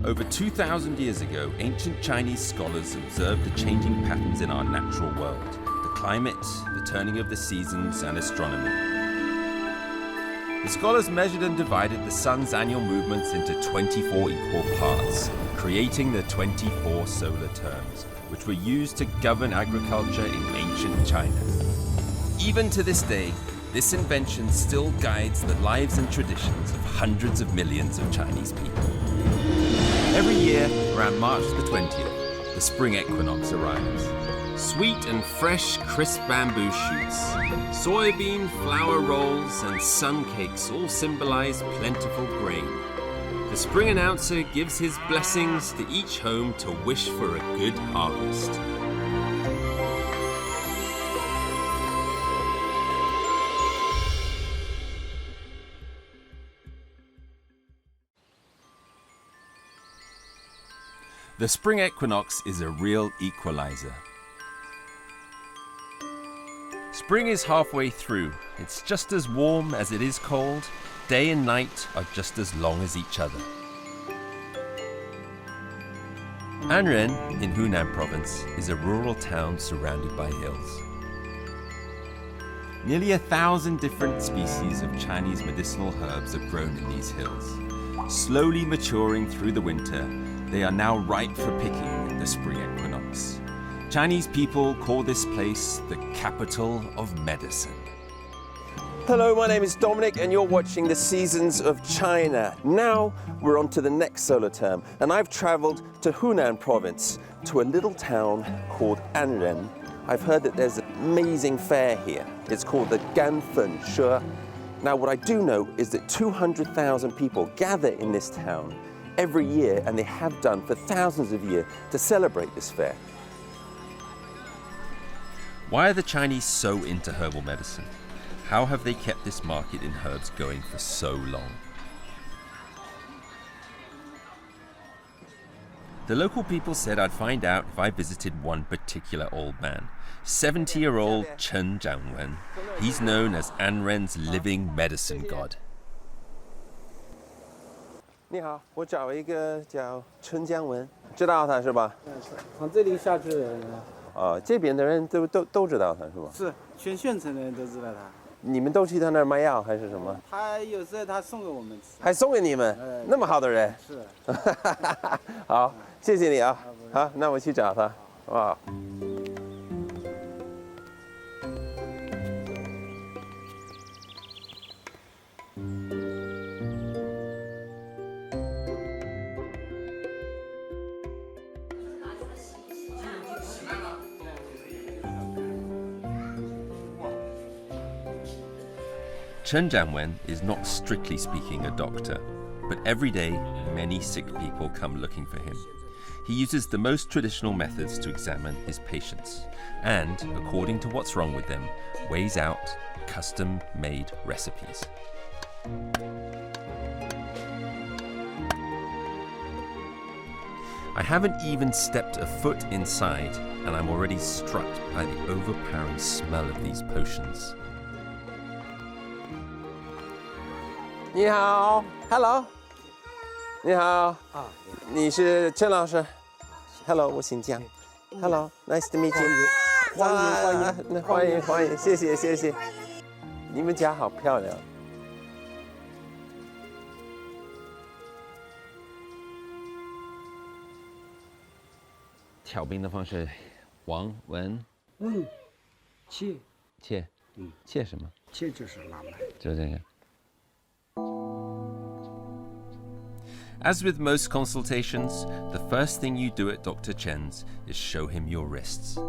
Over 2,000 years ago, ancient Chinese scholars observed the changing patterns in our natural world, the climate, the turning of the seasons, and astronomy. The scholars measured and divided the sun's annual movements into 24 equal parts, creating the 24 solar terms, which were used to govern agriculture in ancient China. Even to this day, this invention still guides the lives and traditions of hundreds of millions of Chinese people. Every year, around March the 20th, the spring equinox arrives. Sweet and fresh, crisp bamboo shoots, soybean flour rolls, and sun cakes all symbolize plentiful grain. The spring announcer gives his blessings to each home to wish for a good harvest. The spring equinox is a real equalizer. Spring is halfway through. It's just as warm as it is cold. Day and night are just as long as each other. Anren, in Hunan province, is a rural town surrounded by hills. Nearly 1,000 different species of Chinese medicinal herbs are grown in these hills. Slowly maturing through the winter, they are now ripe for picking at the spring equinox. Chinese people call this place the capital of medicine. Hello, my name is Dominic and you're watching the Seasons of China. Now we're on to the next solar term and I've traveled to Hunan province to a little town called Anren. I've heard that there's an amazing fair here. It's called the Ganfen She. Now what I do know is that 200,000 people gather in this town every year, and they have done for thousands of years to celebrate this fair. Why are the Chinese so into herbal medicine? How have they kept this market in herbs going for so long? The local people said I'd find out if I visited one particular old man, 70-year-old Chen Zhangwen. He's known as Anren's living medicine god. 你好，我找一个叫陈江文，知道他是吧？从这里下去的人。这边的人都知道他是吧？是，全县城的人都知道他。你们都去他那儿卖药还是什么？他有时候他送给我们吃。还送给你们？那么好的人。是。好，谢谢你啊。好，那我去找他，好不好？ Chen Zhangwen is not strictly speaking a doctor, but every day many sick people come looking for him. He uses the most traditional methods to examine his patients and, according to what's wrong with them, weighs out custom-made recipes. I haven't even stepped a foot inside and I'm already struck by the overpowering smell of these potions. 你好 ，Hello， 你好，你是陈老师 ，Hello， 我姓姜 ，Hello，nice to meet you， 欢迎，谢谢，你们家好漂亮。调兵的方式，王文，切，切什么？切就是拉麦，就这个。 As with most consultations, the first thing you do at Dr. Chen's is show him your wrists.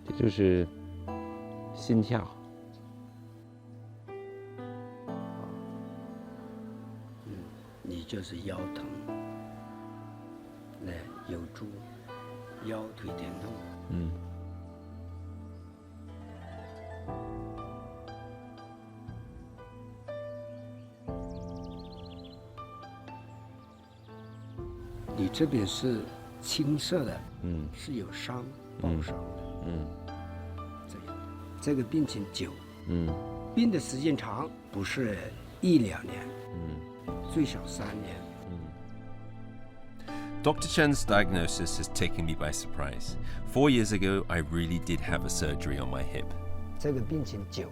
This is 心跳。你就是腰疼，来有助腰腿疼痛。你这边是青色的，是有伤，爆伤的，这样，这个病情久，病的时间长，不是1-2年，最少3年。Dr. Chen's diagnosis has taken me by surprise. 4 years ago, I really did have a surgery on my hip. 这个病情久，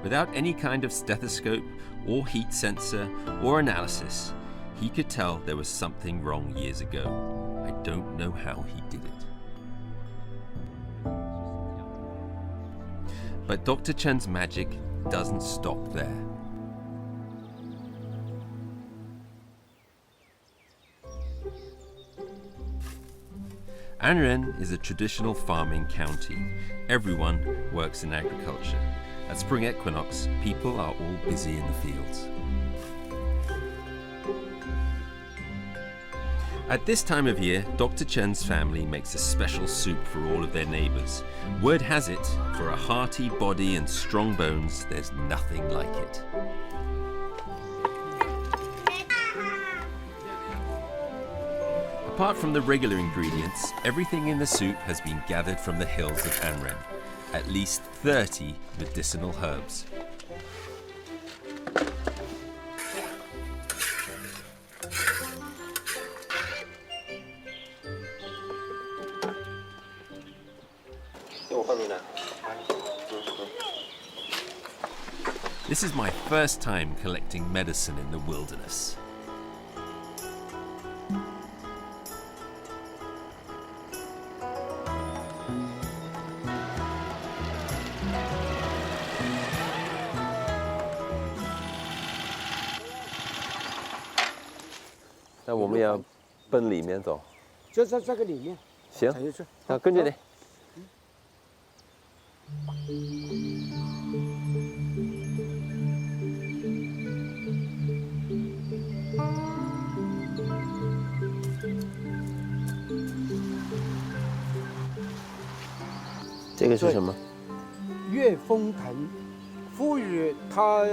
Without any kind of stethoscope or heat sensor or analysis, he could tell there was something wrong years ago. I don't know how he did it. But Dr. Chen's magic doesn't stop there. Anren is a traditional farming county. Everyone works in agriculture. At spring equinox, people are all busy in the fields. At this time of year, Dr. Chen's family makes a special soup for all of their neighbors. Word has it, for a hearty body and strong bones, there's nothing like it. Apart from the regular ingredients, everything in the soup has been gathered from the hills of Anren. At least 30 medicinal herbs. This is my first time collecting medicine in the wilderness.那我们要奔里面走，就在这个里面。行，踩进去。那跟着你。这个是什么？月风藤，赋予它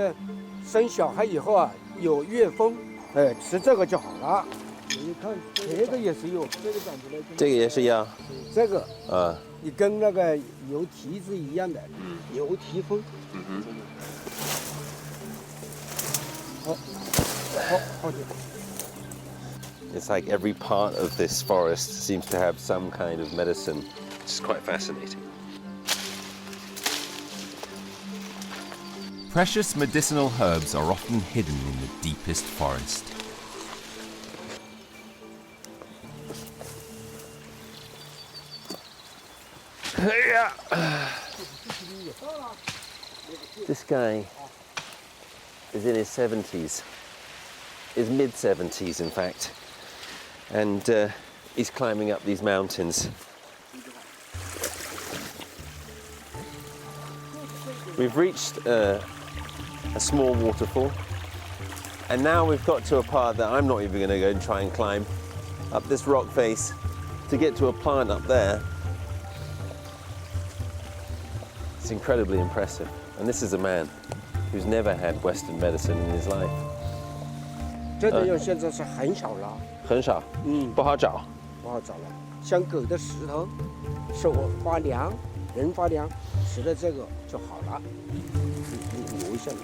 生小孩以后啊有月风，吃这个就好了。你看这个也是有，这个长出来。这个也是一样。这个啊，你跟那个牛蹄子一样的，牛蹄风。好点。It's like every part of this forest seems to have some kind of medicine. It's quite fascinating. Precious medicinal herbs are often hidden in the deepest forest. This guy is in his 70s, his mid-70s in fact, and he's climbing up these mountains. We've reached a small waterfall, and now we've got to a part that I'm not even going to go and try and climb up this rock face to get to a plant up there. It's incredibly impressive, and this is a man who's never had Western medicine in his life. 这个药现在是很少了，很少，不好找。不好找了。像狗的石头，手发凉，人发凉，吃了这个就好了。你留一下。是。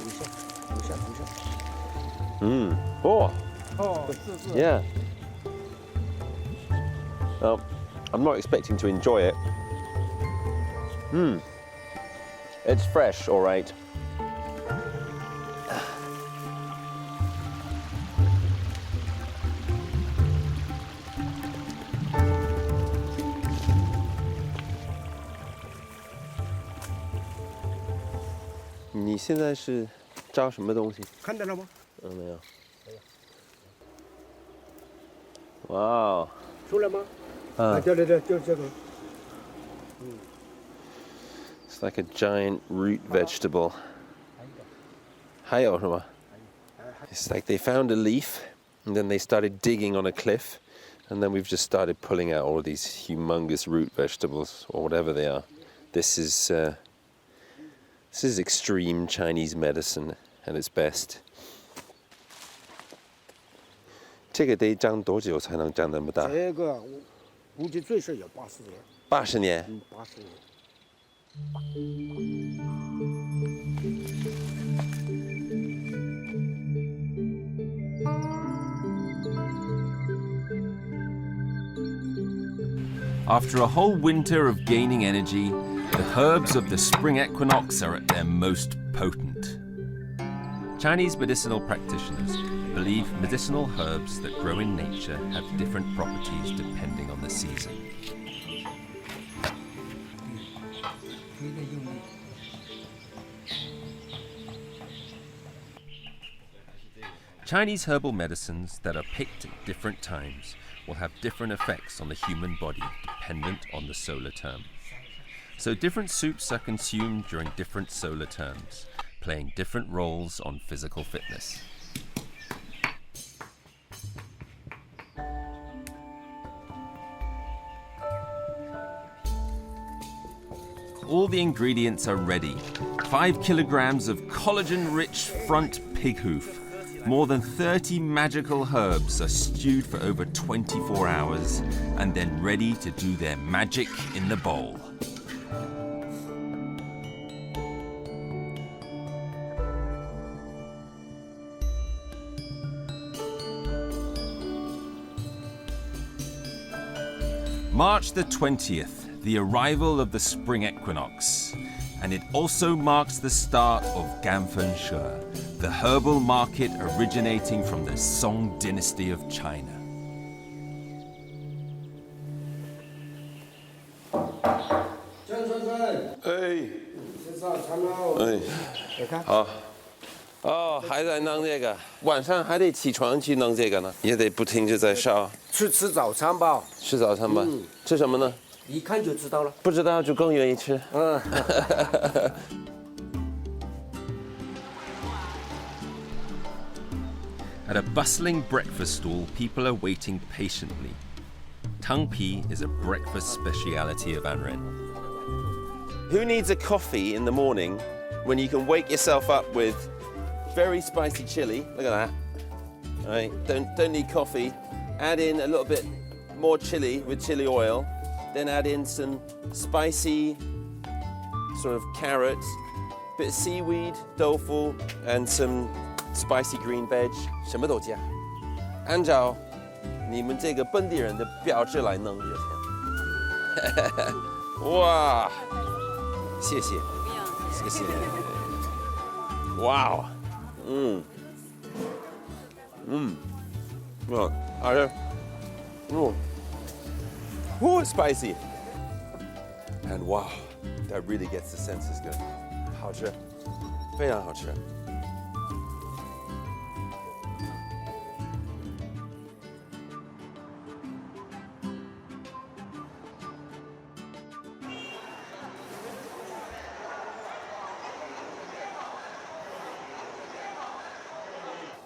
Yeah. Well, I'm not expecting to enjoy it. It's fresh, all right.你现在是招什么东西？看到了吗？没有。哇，出来吗？啊，对，就是这个。It's like a giant root vegetable. 还有什么？ It's like they found a leaf, and then they started digging on a cliff, and then we've just started pulling out all of these humongous root vegetables, or whatever they are. This is extreme Chinese medicine at its best. 这个得长多久才能长那么大？这个我估计最少有80年。80年。80年。After a whole winter of gaining energy, the herbs of the spring equinox are at their most potent. Chinese medicinal practitioners believe medicinal herbs that grow in nature have different properties depending on the season. Chinese herbal medicines that are picked at different times will have different effects on the human body dependent on the solar term. So different soups are consumed during different solar terms, playing different roles on physical fitness. All the ingredients are ready. 5 kilograms of collagen-rich front pig hoof. More than 30 magical herbs are stewed for over 24 hours and then ready to do their magic in the bowl. March the 20th, the arrival of the spring equinox, and it also marks the start of Ganfen She, the herbal market originating from the Song dynasty of China. Oh, 还在弄这个，晚上还得起床去弄这个呢，也得不停地在烧。去吃早餐吧。吃早餐吧，吃什么呢？一看就知道了。不知道就更愿意吃。At a bustling breakfast stall, people are waiting patiently. Tangpi is a breakfast speciality of Anren. Who needs a coffee in the morning when you can wake yourself up with very spicy chili? Look at that. All right, don't need coffee. Add in a little bit more chili with chili oil. Then add in some spicy sort of carrots, bit of seaweed, tofu, and some spicy green veg. 什么都加，按照你们这个本地人的标志来弄就行。哇，谢谢，谢谢。哇，好吃，spicy. And wow, that really gets the senses going. 好吃，非常好吃。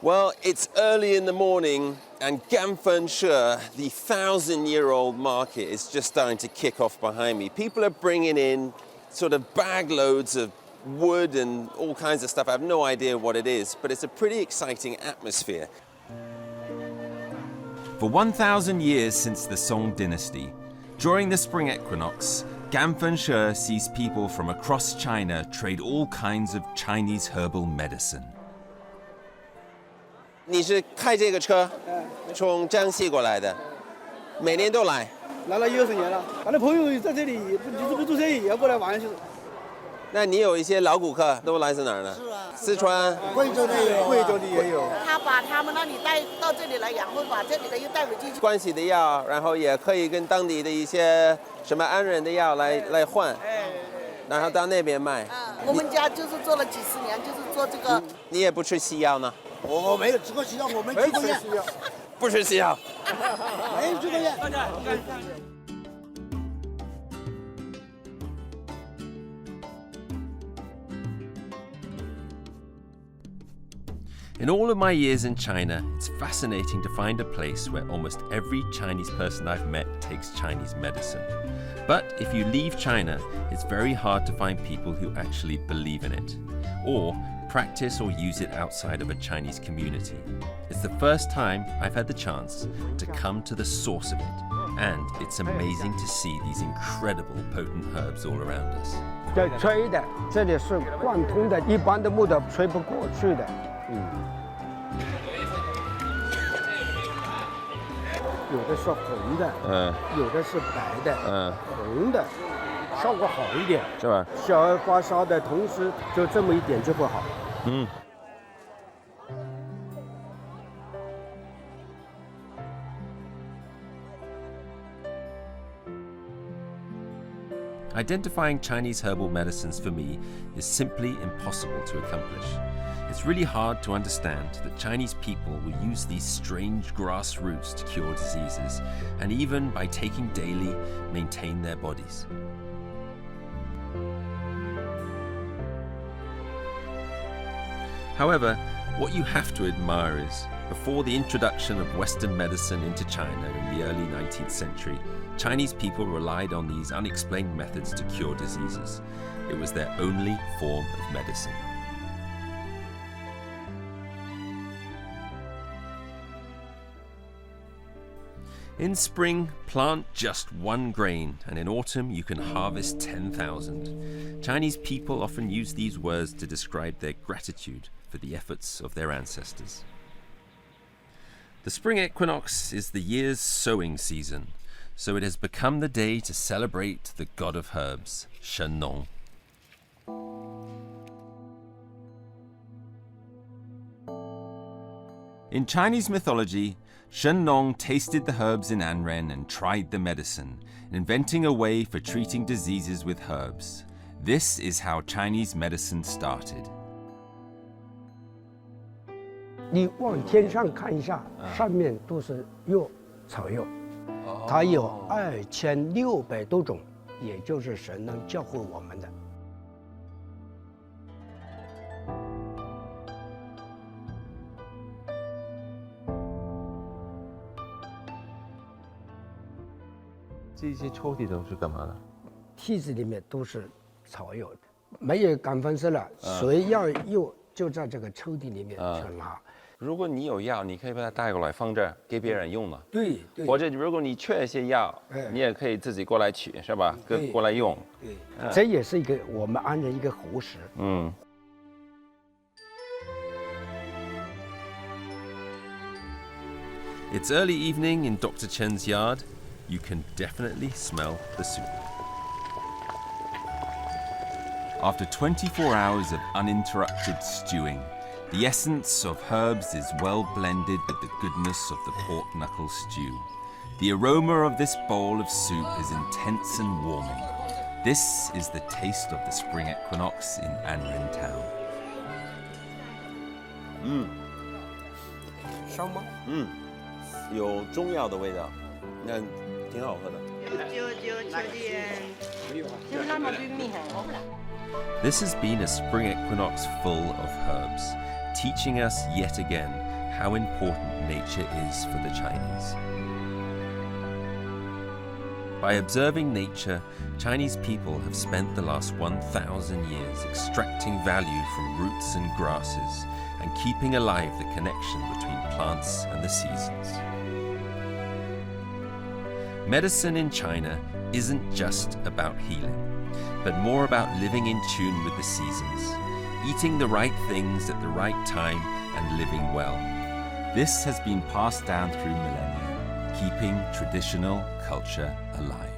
Well, it's early in the morning, and Ganfen She, the 1,000-year-old market, is just starting to kick off behind me. People are bringing in sort of bag loads of wood and all kinds of stuff. I have no idea what it is, but it's a pretty exciting atmosphere. For 1,000 years since the Song dynasty, during the spring equinox, Ganfen She sees people from across China trade all kinds of Chinese herbal medicine. 你是开这个车，从江西过来的，每年都来。来了20年了，俺的朋友在这里，就是不做生意，也过来玩就是。那你有一些老顾客都来自哪儿呢？是啊，四川、贵州的也有，贵州的也有。他把他们那里带到这里来养活，把这里的又带回去。关系的药，然后也可以跟当地的一些什么安人的药来换，然后到那边卖。我们家就是做了几十年，就是做这个。你也不吃西药呢？我没有吃过西药，我们去过院，不吃西药。没有去过院。In all of my years in China, it's fascinating to find a place where almost every Chinese person I've met takes Chinese medicine. But if you leave China, it's very hard to find people who actually believe in it, or practice or use it outside of a Chinese community. It's the first time I've had the chance to come to the source of it, and it's amazing to see these incredible potent herbs all around us. 对，吹的，这里是贯通的，一般的木头吹不过去的。有的是红的，有的是白的，红的效果好一点，是吧？小而发烧的同时就这么一点就不好。Identifying Chinese herbal medicines for me is simply impossible to accomplish. It's really hard to understand that Chinese people will use these strange grass roots to cure diseases, and even by taking daily, maintain their bodies. However, what you have to admire is, before the introduction of Western medicine into China in the early 19th century, Chinese people relied on these unexplained methods to cure diseases. It was their only form of medicine. In spring, plant just one grain, and in autumn you can harvest 10,000. Chinese people often use these words to describe their gratitude for the efforts of their ancestors. The spring equinox is the year's sowing season, so it has become the day to celebrate the god of herbs, Xinhua. In Chinese mythology, Xinhua tasted the herbs in Anren and tried the medicine, inventing a way for treating diseases with herbs. This is how Chinese medicine started. 你往天上看一下，上面都是药草药，它有2600多种，也就是神能教会我们的。这些抽屉都是干嘛的？屉子里面都是草药，没有敢分色了，谁要药就在这个抽屉里面去拿。如果你有药，你可以把它带过来放这儿给别人用嘛。对对。或者如果你缺一些药，你也可以自己过来取，是吧？过来用。对，这也是一个我们安人一个活食。It's early evening in Dr. Chen's yard. You can definitely smell the soup. After 24 hours of uninterrupted stewing, the essence of herbs is well blended with the goodness of the pork knuckle stew. The aroma of this bowl of soup is intense and warming. This is the taste of the spring equinox in Anren town. 香吗？有中药的味道，那挺好喝的。This has been a spring equinox full of herbs, teaching us yet again how important nature is for the Chinese. By observing nature, Chinese people have spent the last 1,000 years extracting value from roots and grasses and keeping alive the connection between plants and the seasons. Medicine in China isn't just about healing, but more about living in tune with the seasons, eating the right things at the right time and living well. This has been passed down through millennia, keeping traditional culture alive.